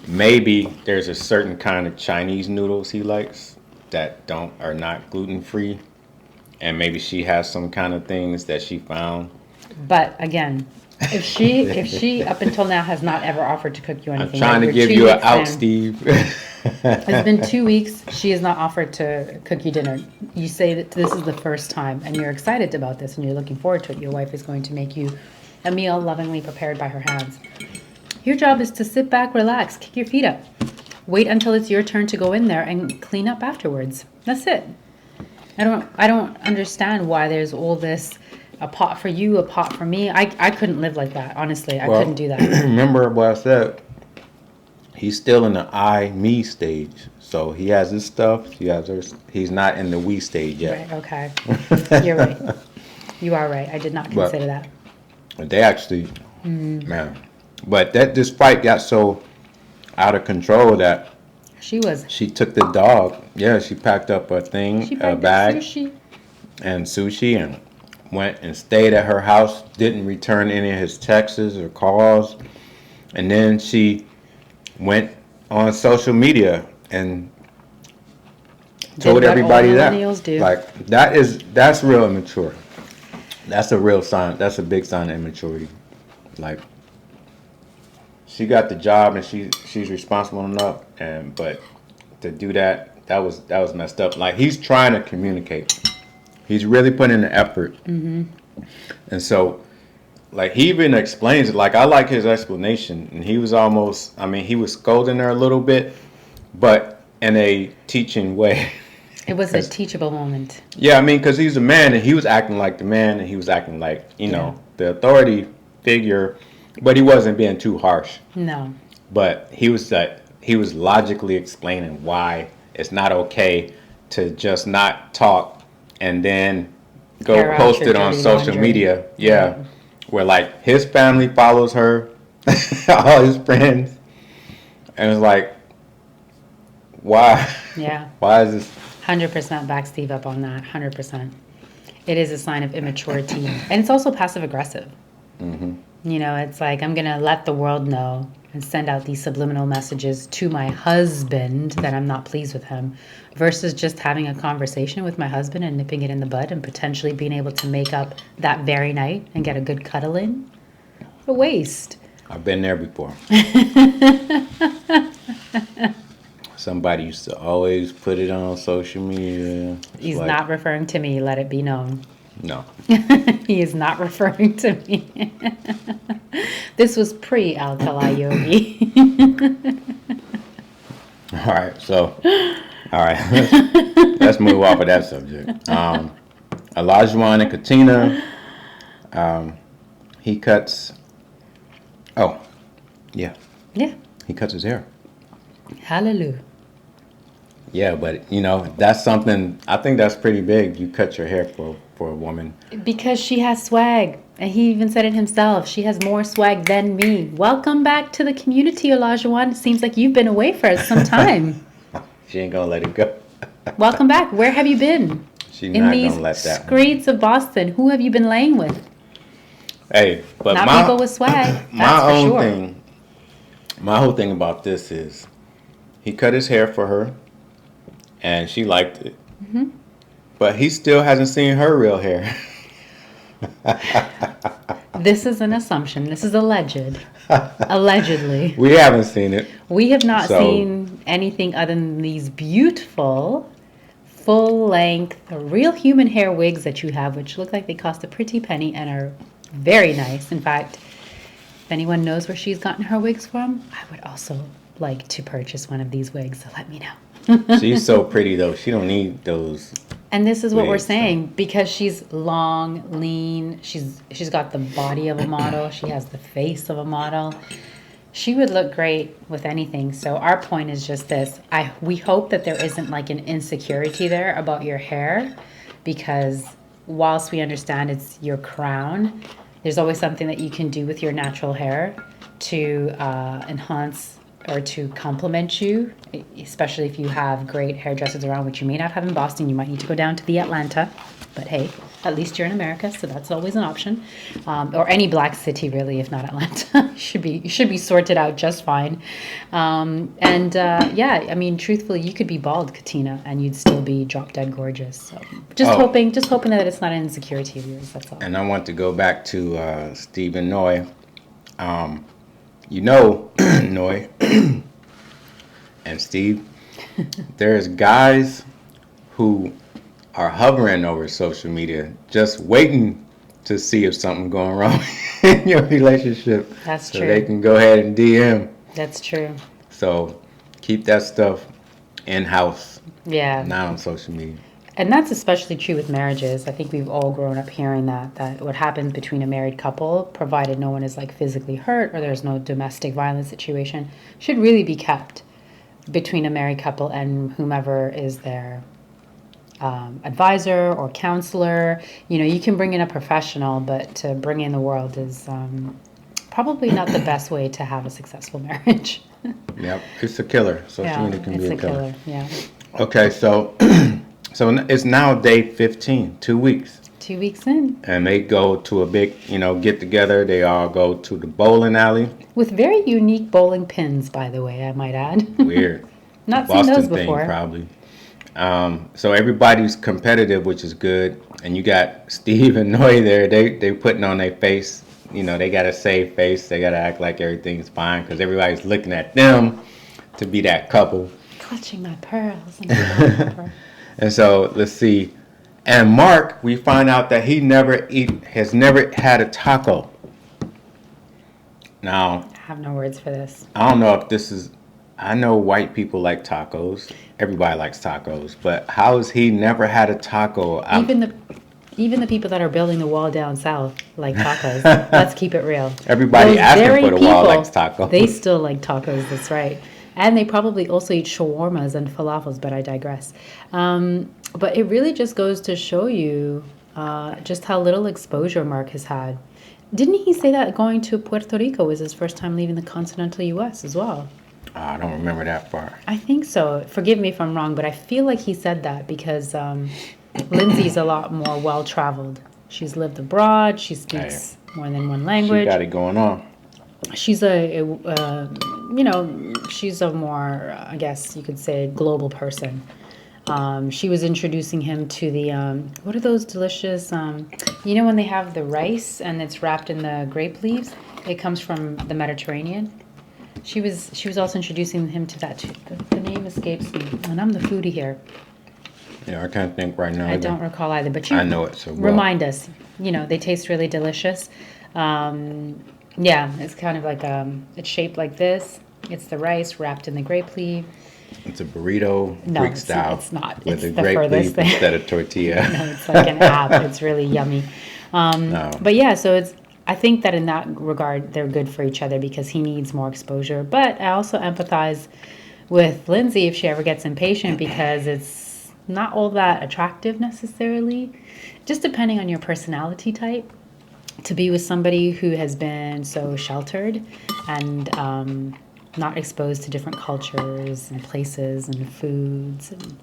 maybe there's a certain kind of Chinese noodles he likes that are not gluten-free. And maybe she has some kind of things that she found. But again, if she up until now has not ever offered to cook you anything. I'm trying to give you an out, Steve. It's been 2 weeks. She has not offered to cook you dinner. You say that this is the first time, and you're excited about this, and you're looking forward to it. Your wife is going to make you a meal lovingly prepared by her hands. Your job is to sit back, relax, kick your feet up. Wait until it's your turn to go in there and clean up afterwards. That's it. I don't understand why there's all this, a pot for you, a pot for me. I couldn't live like that, honestly. I couldn't do that. Remember what I said? He's still in the I, me stage. So he has his stuff. She has hers. He's not in the we stage yet. Right, okay. You're right. You are right. I did not consider that. They actually, man. But this fight got so out of control that she took the dog. Yeah, she packed up a bag sushi. and sushi and went and stayed at her house. Didn't return any of his texts or calls. And then she went on social media and told everybody that. Like, that's real immature. That's a real sign. That's a big sign of immaturity. Like, she got the job and she's responsible enough, but to do that was messed up. Like, he's trying to communicate. He's really putting in the effort. And so like he even explains it. Like I like his explanation, and he was almost. I mean, he was scolding her a little bit, but in a teaching way. It was a teachable moment. Yeah, I mean, because he's a man, and he was acting like the man, and he was acting like the authority figure, but he wasn't being too harsh. No. But he was logically explaining why it's not okay to just not talk and then go post it on social media. Yeah. Where like his family follows her, all his friends, and it's like, why? Yeah. Why is this? 100% back Steve up on that. 100%. It is a sign of immaturity, and it's also passive aggressive. Mm-hmm. You know, it's like I'm gonna let the world know and send out these subliminal messages to my husband that I'm not pleased with him, versus just having a conversation with my husband and nipping it in the bud and potentially being able to make up that very night and get a good cuddle in. A waste. I've been there before. Somebody used to always put it on social media. He's like, not referring to me, let it be known. No. He is not referring to me. This was pre-Alkali Yogi. All right, let's move off of that subject. Olajuwon and Katina, he cuts, he cuts his hair. Hallelujah. Yeah, but that's something, I think that's pretty big. You cut your hair for a woman. Because she has swag. And he even said it himself. She has more swag than me. Welcome back to the community, Olajuwon. Seems like you've been away for some time. She ain't gonna let it go. Welcome back. Where have you been? She's not gonna let that. In these streets of Boston, who have you been laying with? Hey, but not people with swag. My whole thing about this is, he cut his hair for her, and she liked it. Mm-hmm. But he still hasn't seen her real hair. This is an assumption. This is alleged. Allegedly. We haven't seen it. We have not seen anything other than these beautiful, full-length, real human hair wigs that you have, which look like they cost a pretty penny and are very nice. In fact, if anyone knows where she's gotten her wigs from, I would also like to purchase one of these wigs, so let me know. She's so pretty, though. She don't need those. And this is what we're saying, because she's long, lean, she's got the body of a model, she has the face of a model. She would look great with anything. So our point is just this. We hope that there isn't like an insecurity there about your hair, because whilst we understand it's your crown, there's always something that you can do with your natural hair to enhance or to complement you, especially if you have great hairdressers around, which you may not have in Boston. You might need to go down to the Atlanta, but hey, at least you're in America, so that's always an option. Or any black city, really, if not Atlanta. You should be sorted out just fine. Yeah, I mean, truthfully, you could be bald, Katina, and you'd still be drop dead gorgeous. So just hoping that it's not an insecurity of yours. That's all. And I want to go back to Stephen Noy. Noy and Steve, there's guys who are hovering over social media, just waiting to see if something's going wrong in your relationship. That's true. So true. they can go ahead and DM. That's true. So keep that stuff in-house. Yeah. Not on social media. And that's especially true with marriages. I think we've all grown up hearing that what happens between a married couple, provided no one is like physically hurt or there's no domestic violence situation, should really be kept between a married couple and whomever is their advisor or counselor. You can bring in a professional, but to bring in the world is probably not the best way to have a successful marriage. Yep, it's a killer. Social media can be a killer. Yeah. Okay, so it's now day 15, 2 weeks. 2 weeks in. And they go to a big, get together. They all go to the bowling alley. With very unique bowling pins, by the way, I might add. Weird. Not seen those Boston before. Thing, probably. So everybody's competitive, which is good. And you got Steve and Noy there. They putting on their face. They got a save face. They got to act like everything's fine because everybody's looking at them to be that couple. Clutching my pearls. And so let's see. And Mark, we find out that he has never had a taco Now, I have no words for this. I don't know if this is. I know white people like tacos. Everybody likes tacos, but how has he never had a taco? Even the people that are building the wall down south like tacos. Let's keep it real. Everybody Those asking very for the wall people, likes tacos. They still like tacos. That's right. And they probably also eat shawarmas and falafels, but I digress. But it really just goes to show you just how little exposure Mark has had. Didn't he say that going to Puerto Rico was his first time leaving the continental U.S. as well? I don't remember that part. I think so. Forgive me if I'm wrong, but I feel like he said that because Lindsay's a lot more well-traveled. She's lived abroad. She speaks more than one language. She got it going on. She's she's a more, I guess you could say, global person. She was introducing him to the, what are those delicious, when they have the rice and it's wrapped in the grape leaves? It comes from the Mediterranean. She was also introducing him to that too. The name escapes me, and I'm the foodie here. Yeah, I can't think right now. I don't recall either, but I know it so well. Remind us. They taste really delicious. It's kind of like it's shaped like this. It's the rice wrapped in the grape leaf. It's a burrito, no, Greek style. It's not. With it's a grape leaf thing. instead of tortilla. No, it's like an app. It's really yummy. No. But yeah, so I think that in that regard, they're good for each other because he needs more exposure. But I also empathize with Lindsay if she ever gets impatient because it's not all that attractive necessarily, just depending on your personality type. To be with somebody who has been so sheltered and not exposed to different cultures and places and foods. And,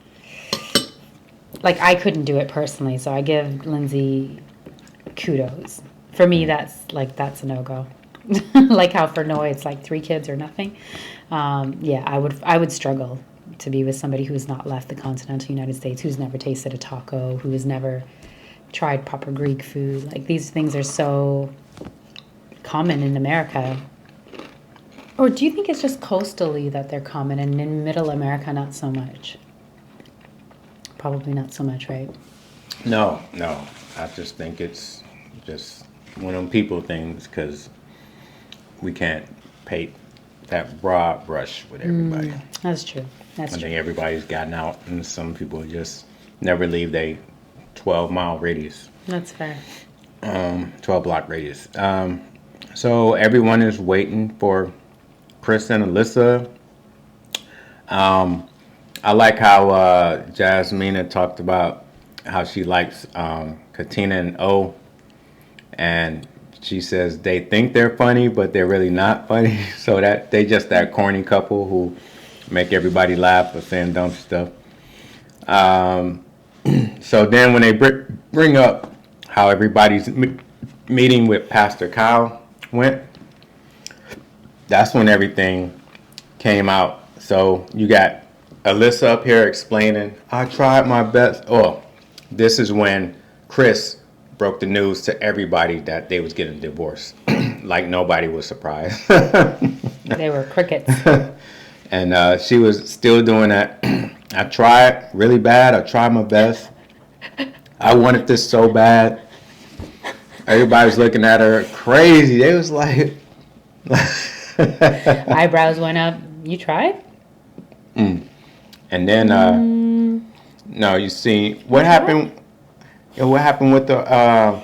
like, I couldn't do it personally, so I give Lindsay kudos. For me, that's a no-go. Like how for Noah, it's like 3 kids or nothing. I would struggle to be with somebody who's not left the continental United States, who's never tasted a taco, who has never tried proper Greek food. Like, these things are so common in America. Or do you think it's just coastally that they're common and in middle America not so much? Probably not so much, right? No. I just think it's just one of them people things because we can't paint that broad brush with everybody. That's true. I think everybody's gotten out, and some people just never leave their 12-mile radius. That's fair. 12-block radius. So everyone is waiting for Chris and Alyssa. I like how Jasmina talked about how she likes Katina and O, and she says they think they're funny, but they're really not funny. So that they just that corny couple who make everybody laugh for saying dumb stuff. So then when they bring up how everybody's meeting with Pastor Kyle went, that's when everything came out. So you got Alyssa up here explaining, I tried my best. Oh, this is when Chris broke the news to everybody that they was getting divorced. Like nobody was surprised. They were crickets. And she was still doing that. I tried really bad. I tried my best. I wanted this so bad. Everybody was looking at her crazy. They was like... Eyebrows went up. You tried? And then, no, you see, what happened? What happened with the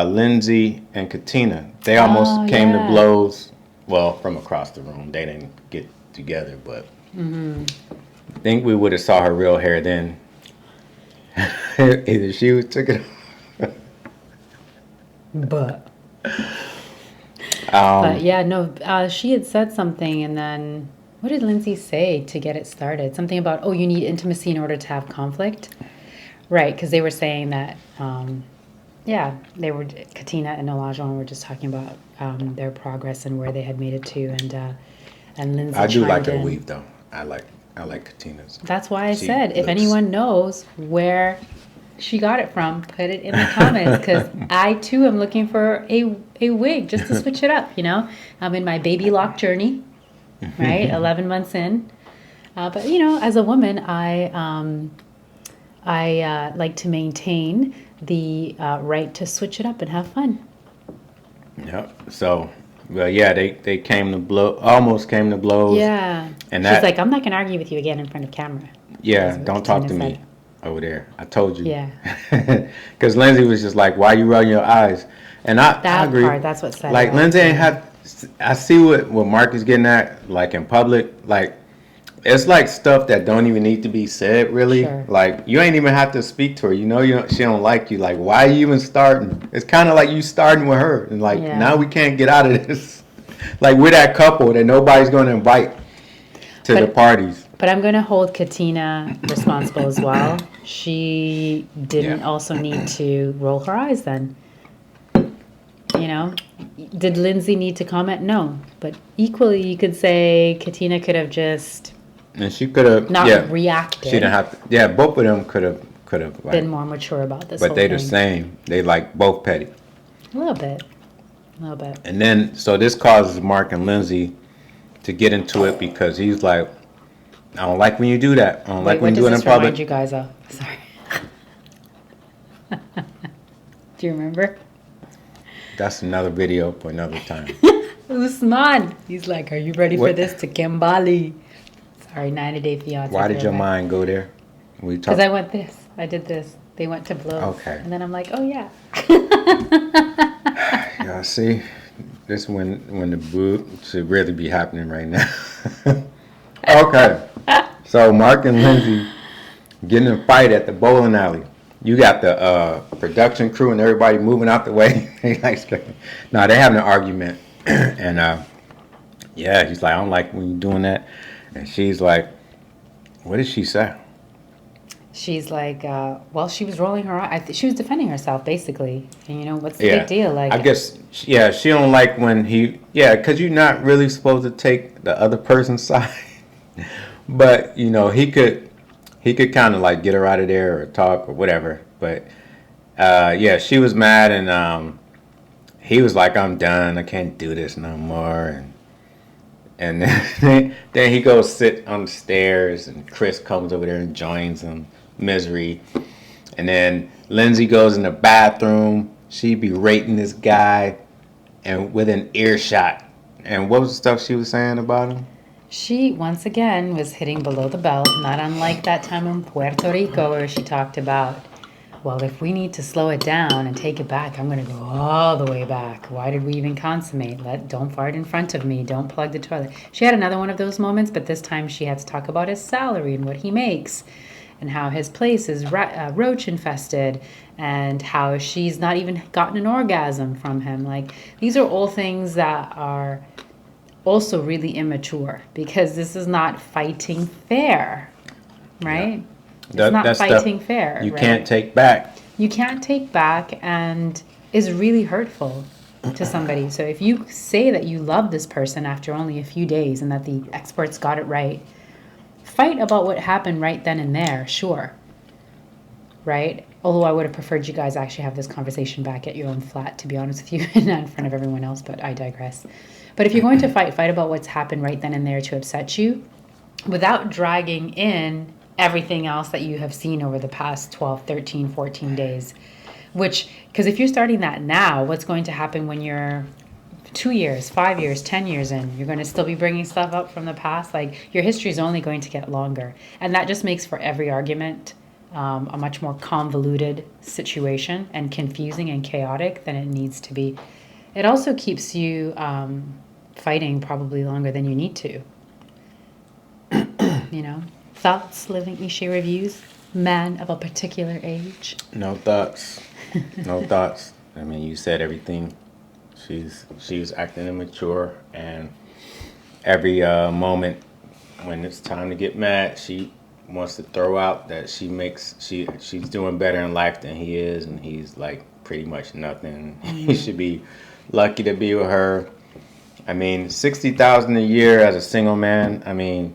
Lindsay and Katina? They almost came to blows. Well, from across the room, they didn't get together, but I think we would have saw her real hair then. Either she took it. But she had said something, and then what did Lindsay say to get it started? Something about, you need intimacy in order to have conflict. Right, because they were saying that, Katina and Olajuwon were just talking about their progress and where they had made it to, and Lindsay I do like her in. weave, though. I like Katina's. That's why I said, if anyone knows where she got it from, put it in the comments, because I, too, am looking for a wig just to switch it up, I'm in my baby lock journey, right, 11 months in. But, as a woman, I like to maintain the right to switch it up and have fun. Yep. So, well, yeah, they came to almost came to blows. Yeah. And She's like, I'm not going to argue with you again in front of camera. Yeah, don't talk to me over there. I told you. Yeah. Because Lindsay was just like, why you rolling your eyes? And I agree. Part, that's what said. Like, Lindsay ain't had, I see what Mark is getting at, like, in public. Like, it's like stuff that don't even need to be said, really. Sure. Like, you ain't even have to speak to her. You know, she don't like you. Like, why are you even starting? It's kind of like you starting with her. And, like, now we can't get out of this. Like, we're that couple that nobody's going to invite to the parties. But I'm going to hold Katina responsible as well. She didn't also need to roll her eyes then. You know? Did Lindsay need to comment? No. But equally, you could say Katina could have just... And she could have... Not reacted. She didn't have to... Yeah, both of them could have like, been more mature about this But they the same. They like both petty. A little bit. And then, so this causes Mark and Lindsay to get into it because he's like, I don't like when you do that. I don't like when you do it in public. Remind you guys of? Sorry. Do you remember? That's another video for another time. Usman. He's like, are you ready for this? To Kimbali. Sorry, 90-Day Fiancé. Why did your mind go there? Because I did this. They went to blows. Okay. And then I'm like, oh, yeah. Yeah, see? This when the boo should really be happening right now. Okay. So Mark and Lindsay getting in a fight at the bowling alley. You got the production crew and everybody moving out the way. No, they're having an argument. And yeah, he's like, I don't like when you're doing that. And she's like, what did she say? She's like, well, she was rolling her eyes. She was defending herself, basically. And, you know, what's the big deal? Like, I guess, yeah, she don't like when because you're not really supposed to take the other person's side. But, you know, he could kind of, like, get her out of there or talk or whatever. But, yeah, she was mad, and he was like, I'm done. I can't do this no more. And then he goes sit on the stairs, and Chris comes over there and joins him. Misery. And then Lindsay goes in the bathroom. She berating this guy and with an earshot. And what was the stuff she was saying about him? She, once again, was hitting below the belt, not unlike that time in Puerto Rico where she talked about, well, if we need to slow it down and take it back, I'm going to go all the way back. Why did we even consummate? Don't fart in front of me. Don't plug the toilet. She had another one of those moments, but this time she had to talk about his salary and what he makes and how his place is roach infested and how she's not even gotten an orgasm from him. Like, these are all things that are also really immature because this is not fighting fair, right? Yeah. It's not fighting fair. You can't take back. You can't take back, and is really hurtful to somebody. So if you say that you love this person after only a few days and that the experts got it right, fight about what happened right then and there, sure. Right? Although I would have preferred you guys actually have this conversation back at your own flat, to be honest with you, and not in front of everyone else, but I digress. But if you're going to fight about what's happened right then and there to upset you, without dragging in everything else that you have seen over the past 12, 13, 14 days. Because if you're starting that now, what's going to happen when you're 2 years, 5 years, 10 years in? You're going to still be bringing stuff up from the past? Like, your history is only going to get longer. And that just makes for every argument a much more convoluted situation and confusing and chaotic than it needs to be. It also keeps you fighting probably longer than you need to. You know? Thoughts, Living Ishe reviews? Man of a particular age? No thoughts. No thoughts. I mean, you said everything. She's acting immature, and every moment when it's time to get mad, she wants to throw out that she's doing better in life than he is, and he's like pretty much nothing. He should be lucky to be with her. I mean, $60,000 a year as a single man. I mean,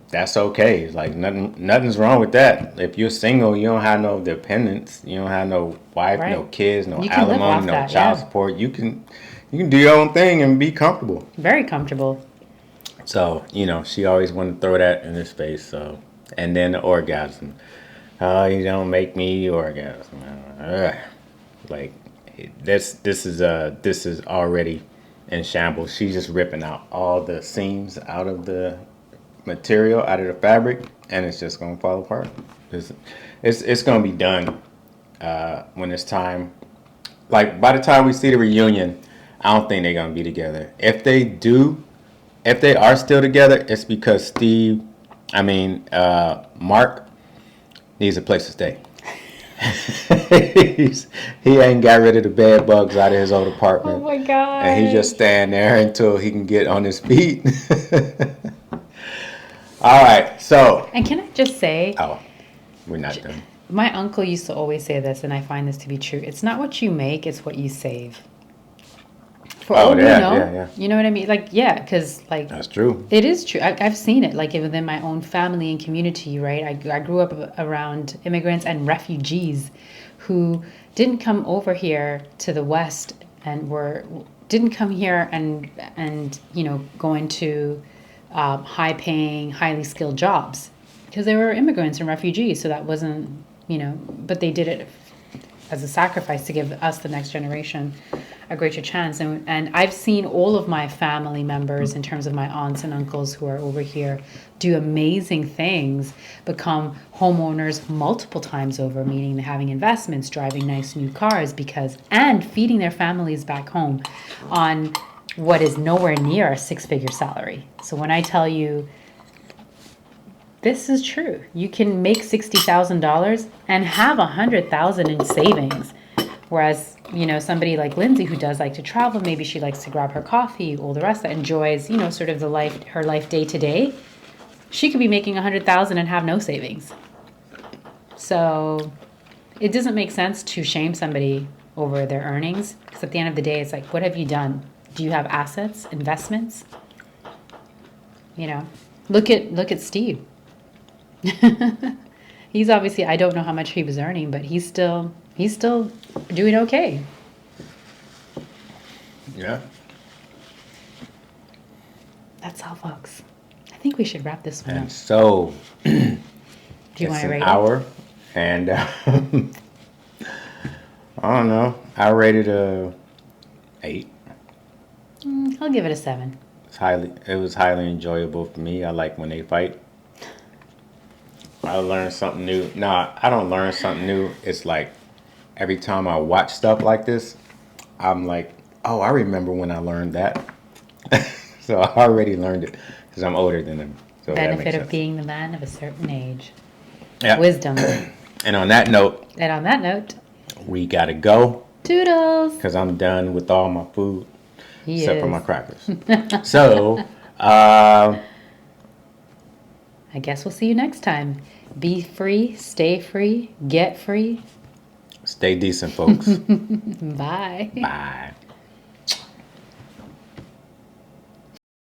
that's okay. Like nothing's wrong with that. If you're single, you don't have no dependents. You don't have no wife, right. No kids, no alimony, no child support. You can do your own thing and be comfortable. Very comfortable. So, you know, she always wanted to throw that in his face. So, and then the orgasm. Oh, you don't make me orgasm. Like, this is already in shambles. She's just ripping out all the seams out of the material, out of the fabric, and it's just gonna fall apart. It's gonna be done when it's time. Like by the time we see the reunion, I don't think they're gonna be together. If they are still together, it's because Mark needs a place to stay. He ain't got rid of the bed bugs out of his old apartment. Oh my god! And he just stand there until he can get on his feet. All right, so. And can I just say? Oh, we're not done. My uncle used to always say this, and I find this to be true. It's not what you make; it's what you save. Yeah. You know what I mean? Like, yeah, because like that's true. It is true. I've seen it, like within my own family and community, right? I grew up around immigrants and refugees who didn't come over here to the West and didn't come here and go into high-paying, highly skilled jobs because they were immigrants and refugees. So that wasn't, but they did it as a sacrifice to give us, the next generation, a greater chance. And I've seen all of my family members, in terms of my aunts and uncles who are over here, do amazing things, become homeowners multiple times over, meaning having investments, driving nice new cars, and feeding their families back home on what is nowhere near a six-figure salary. So when I tell you, this is true. You can make $60,000 and have $100,000 in savings. Whereas, somebody like Lindsay, who does like to travel, maybe she likes to grab her coffee, all the rest that enjoys, sort of her life day to day. She could be making $100,000 and have no savings. So it doesn't make sense to shame somebody over their earnings, because at the end of the day, it's like, what have you done? Do you have assets, investments? Look at Steve. He's obviously, I don't know how much he was earning, but he's still doing okay. Yeah. That's all, folks. I think we should wrap this one up. And so, do you want to rate an hour, and I don't know. I rated a 8. I'll give it a 7. It was highly enjoyable for me. I like when they fight. I learn something new. No, I don't learn something new. It's like every time I watch stuff like this, I'm like, oh, I remember when I learned that. So I already learned it because I'm older than them. So benefit of being the man of a certain age. Yeah. Wisdom. And on that note, we gotta go. Toodles. Because I'm done with all my food except for my crackers. So, I guess we'll see you next time. Be free, stay free, get free. Stay decent, folks. Bye. Bye.